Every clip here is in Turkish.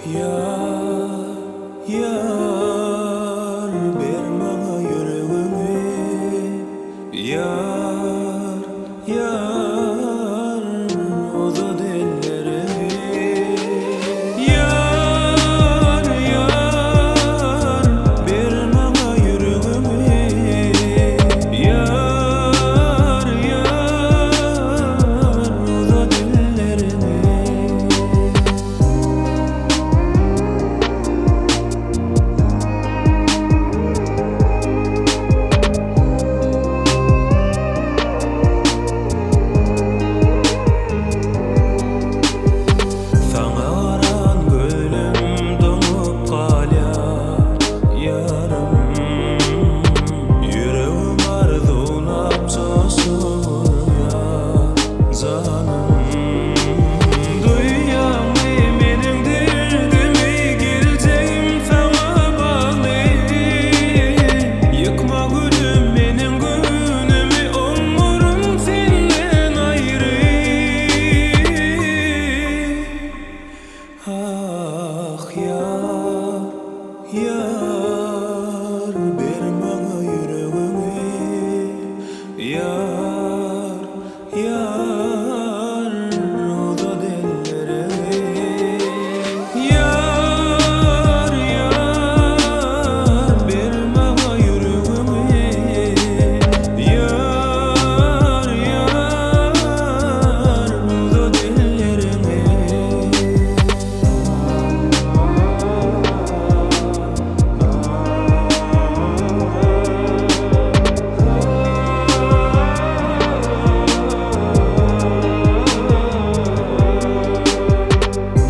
Yar, yar, ber bana yüreğimi. Yar, yar, uzat ellerimi. Yar, yar, ber bana yüreğimi. Yar, yar, uzat ellerimi. Sana aran gönlüm donup kalyar yarım. Yüreğim arzunap coşur ya canım. Duyamı benim derdimi, geleceğim sana bağlı. Yıkma gülüm benim günümü, umurum senden ayrı. Ah yar, yar, ber bana yüreğimi. Yar, yar, uzat ellerimi. Yar, yar, ber bana yüreğimi. Yar, yar, uzat ellerimi.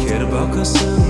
Ker bakasın